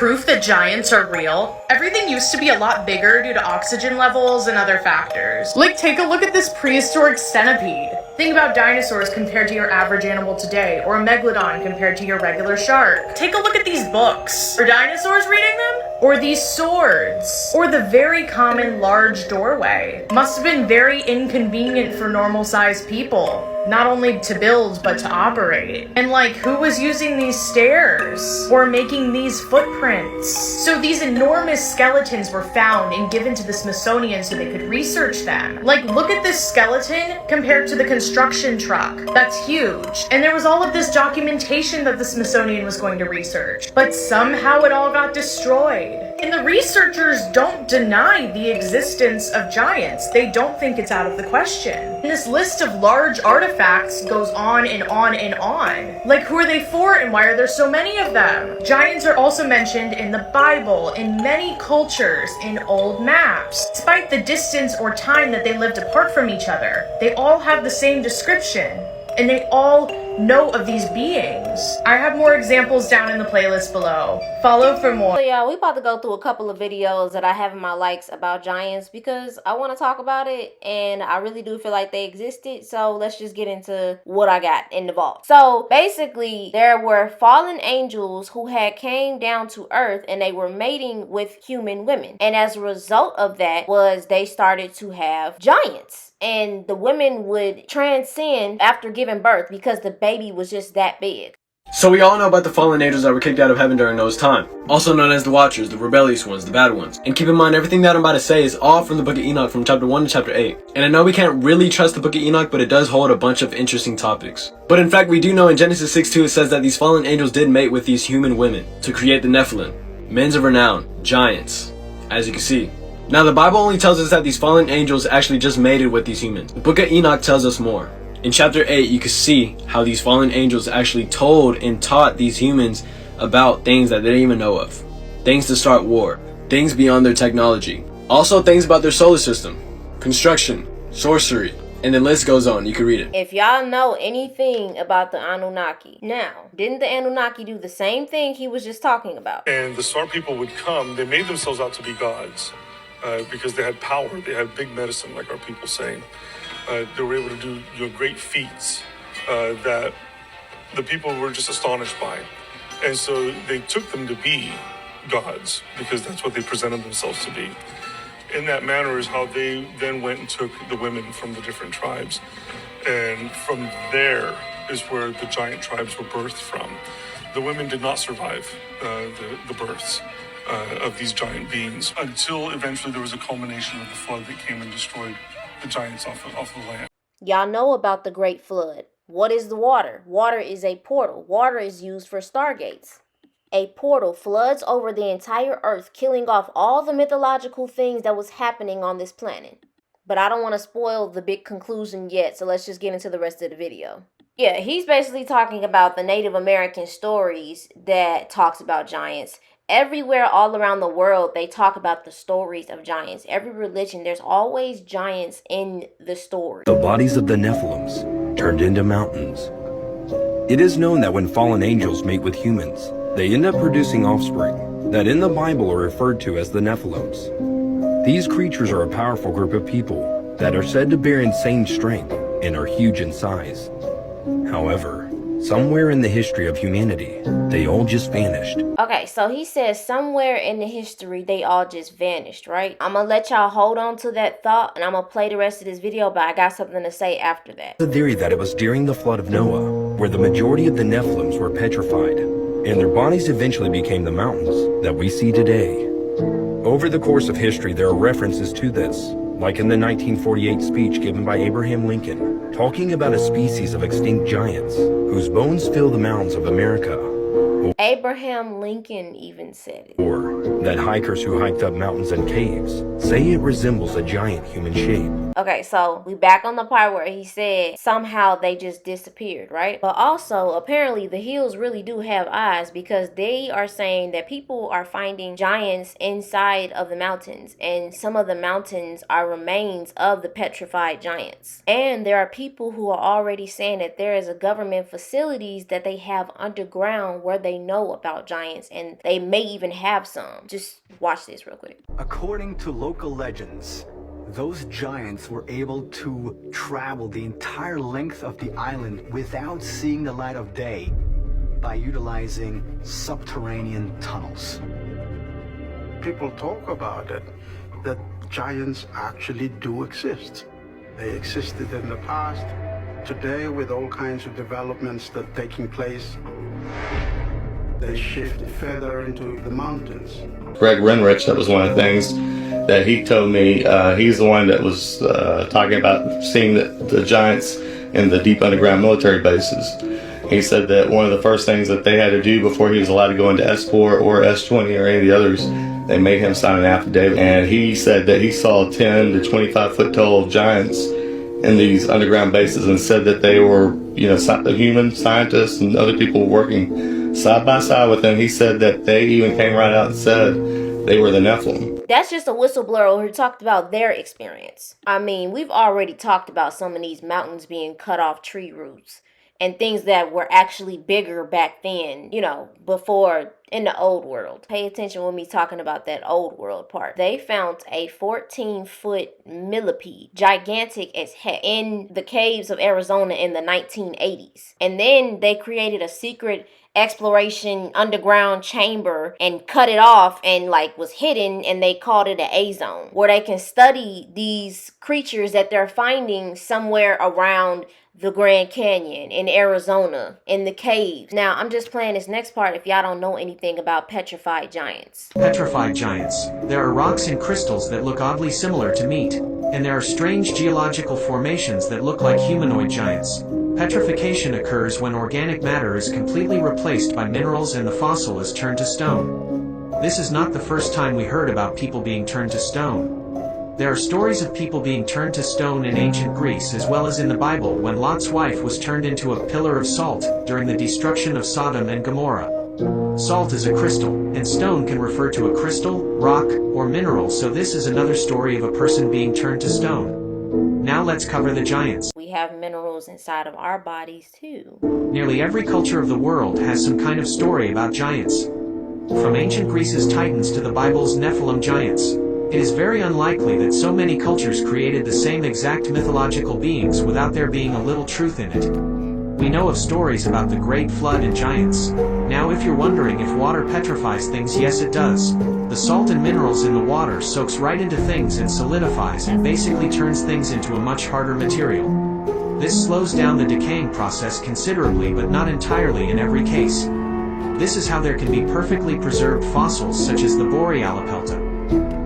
proof that giants are real? Everything used to be a lot bigger due to oxygen levels and other factors. Like, take a look at this prehistoric centipede. Think about dinosaurs compared to your average animal today, or a megalodon compared to your regular shark. Take a look at these books. Are dinosaurs reading them? Or these swords? Or the very common large doorway? Must have been very inconvenient for normal-sized people. Not only to build, but to operate. And like, who was using these stairs? Or making these footprints? So these enormous skeletons were found and given to the Smithsonian so they could research them. Like, look at this skeleton compared to the construction truck. That's huge. And there was all of this documentation that the Smithsonian was going to research. But somehow it all got destroyed. And the researchers don't deny the existence of giants. They don't think it's out of the question. And this list of large artifacts goes on and on and on. Like, who are they for and why are there so many of them? Giants are also mentioned in the Bible, in many cultures, in old maps. Despite the distance or time that they lived apart from each other, they all have the same description. And they all know of these beings. I have more examples down in the playlist below. Follow for more. So yeah, we about to go through a couple of videos that I have in my likes about giants because I want to talk about it and I really do feel like they existed. So let's just get into what I got in the vault. So basically there were fallen angels who had came down to earth and they were mating with human women. And as a result of that was they started to have giants. And the women would transcend after giving birth because the baby was just that big. So we all know about the fallen angels that were kicked out of heaven during Noah's time, also known as the Watchers, the rebellious ones, the bad ones. And keep in mind, everything that I'm about to say is all from the book of Enoch from chapter 1 to chapter 8. And I know we can't really trust the book of Enoch, but it does hold a bunch of interesting topics. But in fact, we do know in Genesis 6:2 it says that these fallen angels did mate with these human women to create the Nephilim, men of renown, giants, as you can see. Now the Bible only tells us that these fallen angels actually just mated with these humans. The book of Enoch tells us more. In chapter 8 you can see how these fallen angels actually told and taught these humans about things that they didn't even know of. Things to start war, things beyond their technology. Also things about their solar system, construction, sorcery, and the list goes on. You can read it. If y'all know anything about the Anunnaki, now, didn't the Anunnaki do the same thing he was just talking about? And the smart people would come, they made themselves out to be gods. Because they had power, they had big medicine, like our people say. They were able to do great feats that the people were just astonished by. And so they took them to be gods because that's what they presented themselves to be. In that manner is how they then went and took the women from the different tribes. And from there is where the giant tribes were birthed from. The women did not survive the births of these giant beings until eventually there was a culmination of the flood that came and destroyed the giants off the land. Y'all know about the Great Flood. What is the water? Water is a portal. Water is used for stargates. A portal floods over the entire earth, killing off all the mythological things that was happening on this planet. But I don't want to spoil the big conclusion yet, so let's just get into the rest of the video. Yeah, he's basically talking about the Native American stories that talks about giants. Everywhere all around the world, they talk about the stories of giants. Every religion, there's always giants in the story. The bodies of the Nephilims turned into mountains. It is known that when fallen angels mate with humans, they end up producing offspring that in the Bible are referred to as the Nephilims. These creatures are a powerful group of people that are said to bear insane strength and are huge in size. However, somewhere in the history of humanity, they all just vanished. Okay, so he says somewhere in the history, they all just vanished, right? I'm gonna let y'all hold on to that thought, and I'm gonna play the rest of this video, but I got something to say after that. The theory that it was during the flood of Noah, where the majority of the Nephilims were petrified, and their bodies eventually became the mountains that we see today. Over the course of history, there are references to this, like in the 1948 speech given by Abraham Lincoln, talking about a species of extinct giants whose bones fill the mountains of America. Abraham Lincoln even said it. Or that hikers who hiked up mountains and caves say it resembles a giant human shape. Okay, so we back on the part where he said somehow they just disappeared, right? But also, apparently the hills really do have eyes because they are saying that people are finding giants inside of the mountains, and some of the mountains are remains of the petrified giants. And there are people who are already saying that there is a government facilities that they have underground where they know know about giants, and they may even have some. Just watch this real quick. According to local legends, those giants were able to travel the entire length of the island without seeing the light of day by utilizing subterranean tunnels. People talk about it, that giants actually do exist. They existed in the past. Today, with all kinds of developments that are taking place, they shift further into the mountains. Greg Renrich, that was one of the things that he told me. He's the one that was talking about seeing the giants in the deep underground military bases. He said that one of the first things that they had to do before he was allowed to go into S4 or S20 or any of the others, they made him sign an affidavit. And he said that he saw 10 to 25 foot tall giants in these underground bases, and said that they were, the human scientists and other people working side by side with them. He said that they even came right out and said they were the Nephilim. That's just a whistleblower who talked about their experience. I mean, we've already talked about some of these mountains being cut off tree roots and things that were actually bigger back then, before in the old world. Pay attention with me talking about that old world part. They found a 14-foot millipede, gigantic as heck, in the caves of Arizona in the 1980s. And then they created a secret exploration underground chamber and cut it off and was hidden, and they called it an A-zone, where they can study these creatures that they're finding somewhere around the Grand Canyon in Arizona in the caves. Now, I'm just playing this next part if y'all don't know anything about petrified giants. Petrified giants. There are rocks and crystals that look oddly similar to meat, and there are strange geological formations that look like humanoid giants. Petrification occurs when organic matter is completely replaced by minerals and the fossil is turned to stone. This is not the first time we heard about people being turned to stone. There are stories of people being turned to stone in ancient Greece, as well as in the Bible when Lot's wife was turned into a pillar of salt during the destruction of Sodom and Gomorrah. Salt is a crystal, and stone can refer to a crystal, rock, or mineral, so this is another story of a person being turned to stone. Now let's cover the giants. We have minerals inside of our bodies too. Nearly every culture of the world has some kind of story about giants. From ancient Greece's Titans to the Bible's Nephilim giants. It is very unlikely that so many cultures created the same exact mythological beings without there being a little truth in it. We know of stories about the Great Flood and giants. Now if you're wondering if water petrifies things, yes it does. The salt and minerals in the water soaks right into things and solidifies and basically turns things into a much harder material. This slows down the decaying process considerably, but not entirely in every case. This is how there can be perfectly preserved fossils such as the Borealopelta.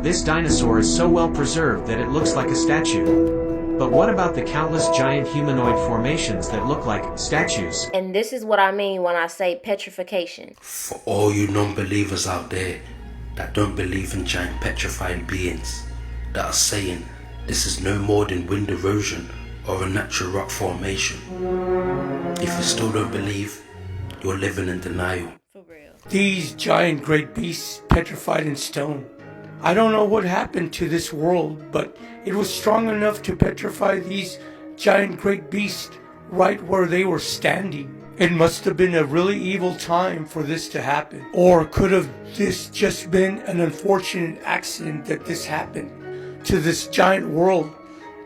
This dinosaur is so well preserved that it looks like a statue. But what about the countless giant humanoid formations that look like statues? And this is what I mean when I say petrification. For all you non-believers out there that don't believe in giant petrified beings, that are saying this is no more than wind erosion or a natural rock formation. If you still don't believe, you're living in denial. For real. These giant great beasts petrified in stone. I don't know what happened to this world, but it was strong enough to petrify these giant great beasts right where they were standing. It must have been a really evil time for this to happen. Or could have this just been an unfortunate accident that this happened to this giant world,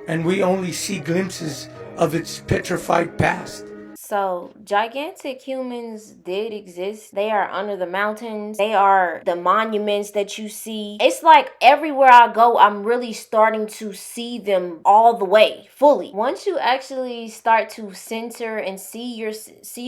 and we only see glimpses of its petrified past? So, gigantic humans did exist. They are under the mountains. They are the monuments that you see. It's like everywhere I go, I'm really starting to see them all the way, fully. Once you actually start to center and see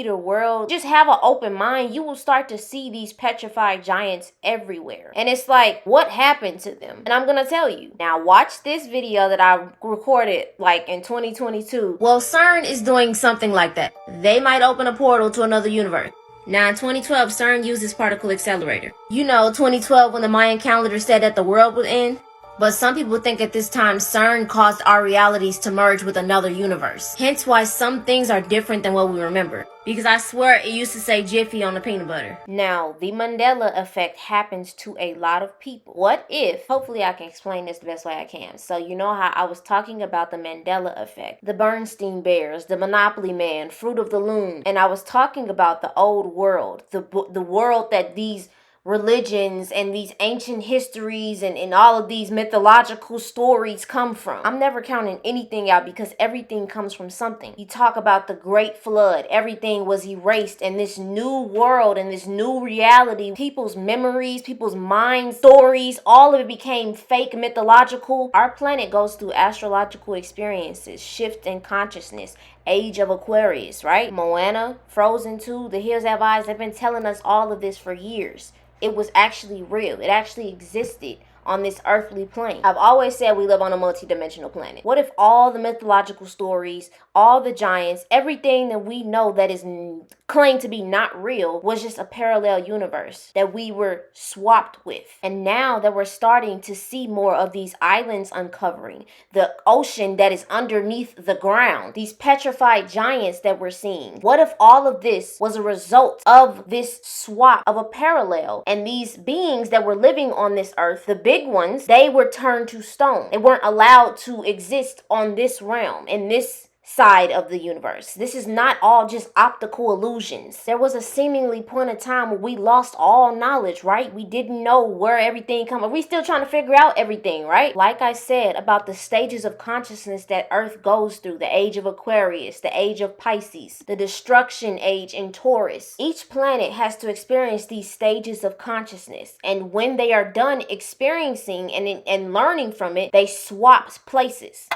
the world, just have an open mind, you will start to see these petrified giants everywhere. And it's like, what happened to them? And I'm gonna tell you. Now, watch this video that I recorded in 2022. Well, CERN is doing something like that. They might open a portal to another universe. Now, in 2012, CERN used this particle accelerator. 2012 when the Mayan calendar said that the world would end? But some people think at this time CERN caused our realities to merge with another universe. Hence why some things are different than what we remember. Because I swear it used to say Jiffy on the peanut butter. Now, the Mandela effect happens to a lot of people. What if, hopefully I can explain this the best way I can. So you know how I was talking about the Mandela effect, the Bernstein Bears, the Monopoly Man, Fruit of the Loom, and I was talking about the old world, the world that these religions and these ancient histories and all of these mythological stories come from. I'm never counting anything out because everything comes from something. You talk about the Great Flood, everything was erased, and this new world and this new reality, people's memories, people's minds, stories, all of it became fake mythological. Our planet goes through astrological experiences, shift in consciousness, age of Aquarius, right? Moana, Frozen 2, The Hills Have Eyes, they've been telling us all of this for years. It was actually real. It actually existed on this earthly plane. I've always said we live on a multi-dimensional planet. What if all the mythological stories, all the giants, everything that we know that is claimed to be not real was just a parallel universe that we were swapped with? And now that we're starting to see more of these islands uncovering, the ocean that is underneath the ground, these petrified giants that we're seeing, what if all of this was a result of this swap of a parallel? And these beings that were living on this earth, the big ones, they were turned to stone. They weren't allowed to exist on this realm, in this side of the universe. This is not all just optical illusions. There was a seemingly point of time where we lost all knowledge, right? We didn't know where everything come. We still trying to figure out everything, right? Like I said about the stages of consciousness that Earth goes through, the age of Aquarius, the age of Pisces, the destruction age in Taurus. Each planet has to experience these stages of consciousness, and when they are done experiencing and learning from it, they swap places.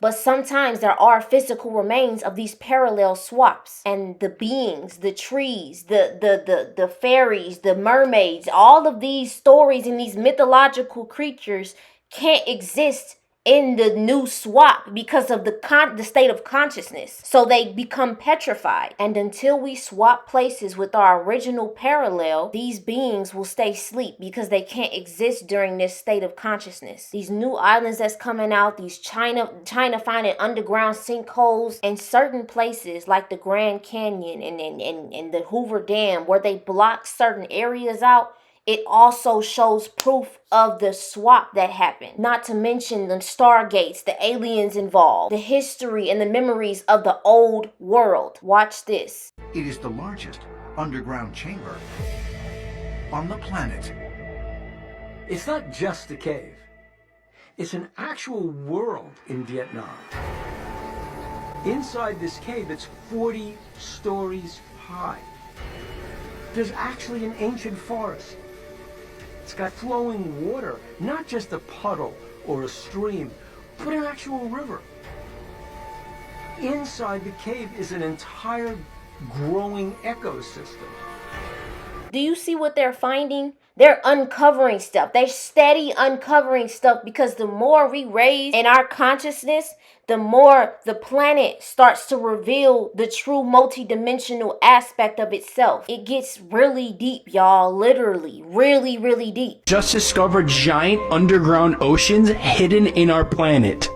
But sometimes there are physical remains of these parallel swaps, and the beings, the trees, the fairies, the mermaids, all of these stories and these mythological creatures can't exist in the new swap because of the state of consciousness. So they become petrified. And until we swap places with our original parallel, these beings will stay asleep because they can't exist during this state of consciousness. These new islands that's coming out, these China finding underground sinkholes in certain places like the Grand Canyon and the Hoover Dam, where they block certain areas out. It also shows proof of the swap that happened. Not to mention the stargates, the aliens involved, the history and the memories of the old world. Watch this. It is the largest underground chamber on the planet. It's not just a cave. It's an actual world in Vietnam. Inside this cave, it's 40 stories high. There's actually an ancient forest. It's got flowing water, not just a puddle or a stream, but an actual river. Inside the cave is an entire growing ecosystem. Do you see what they're finding? They're uncovering stuff. They're steady uncovering stuff because the more we raise in our consciousness, the more the planet starts to reveal the true multidimensional aspect of itself. It gets really deep, y'all. Literally, really, really deep. Just discovered giant underground oceans hidden in our planet.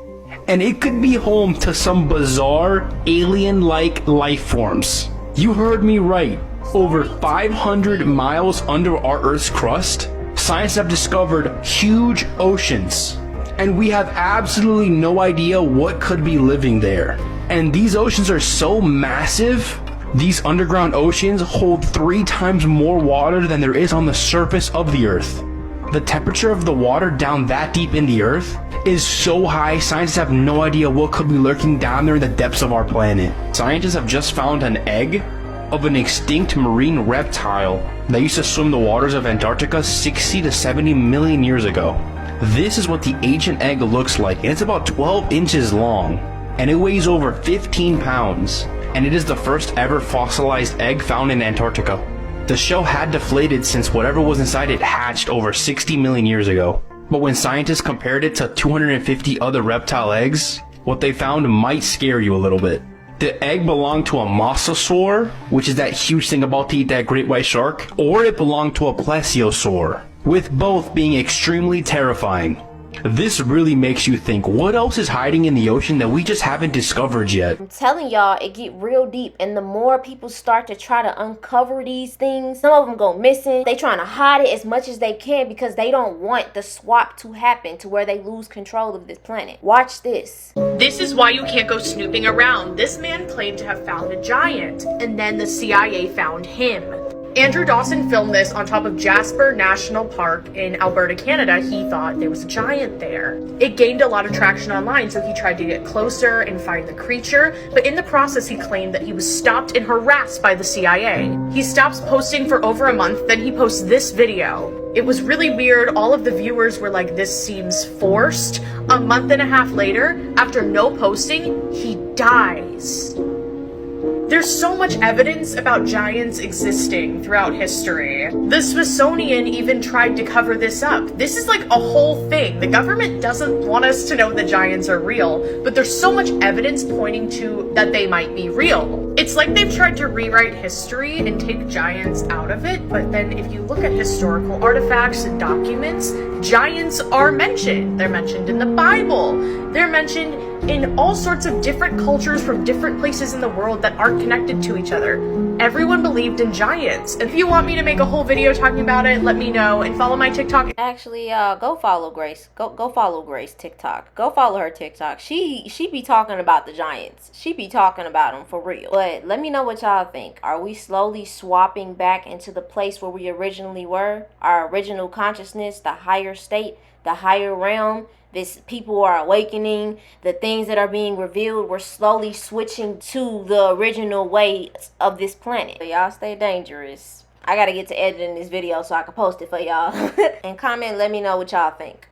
And it could be home to some bizarre, alien-like life forms. You heard me right. Over 500 miles under our Earth's crust, scientists have discovered huge oceans. And we have absolutely no idea what could be living there. And these oceans are so massive, these underground oceans hold 3 times more water than there is on the surface of the Earth. The temperature of the water down that deep in the Earth is so high, scientists have no idea what could be lurking down there in the depths of our planet. Scientists have just found an egg of an extinct marine reptile that used to swim the waters of Antarctica 60 to 70 million years ago. This is what the ancient egg looks like, and it's about 12 inches long, and it weighs over 15 pounds, and it is the first ever fossilized egg found in Antarctica. The shell had deflated since whatever was inside it hatched over 60 million years ago. But when scientists compared it to 250 other reptile eggs, what they found might scare you a little bit. The egg belonged to a mosasaur, which is that huge thing about to eat that great white shark, or it belonged to a plesiosaur, with both being extremely terrifying. This really makes you think, what else is hiding in the ocean that we just haven't discovered yet? I'm telling y'all, it get real deep, and the more people start to try to uncover these things, some of them go missing. They trying to hide it as much as they can because they don't want the swap to happen to where they lose control of this planet. Watch this. This is why you can't go snooping around. This man claimed to have found a giant, and then the CIA found him. Andrew Dawson filmed this on top of Jasper National Park in Alberta, Canada. He thought there was a giant there. It gained a lot of traction online, so he tried to get closer and find the creature, but in the process he claimed that he was stopped and harassed by the CIA. He stops posting for over a month, then he posts this video. It was really weird. All of the viewers were like, this seems forced. A month and a half later, after no posting, he dies. There's so much evidence about giants existing throughout history. The Smithsonian even tried to cover this up. This is like a whole thing. The government doesn't want us to know that giants are real, but there's so much evidence pointing to that they might be real. It's like they've tried to rewrite history and take giants out of it, but then if you look at historical artifacts and documents, giants are mentioned. They're mentioned in the Bible. They're mentioned in all sorts of different cultures from different places in the world that aren't connected to each other. Everyone believed in giants. And if you want me to make a whole video talking about it, let me know and follow my TikTok. Actually, go follow Grace. Go follow Grace TikTok. Go follow her TikTok. She be talking about the giants. She be talking about them for real. But let me know what y'all think. Are we slowly swapping back into the place where we originally were? Our original consciousness, the higher state, the higher realm? This people are awakening, the things that are being revealed, we're slowly switching to the original way of this planet. So y'all stay dangerous. I gotta get to editing this video so I can post it for y'all. And comment, let me know what y'all think.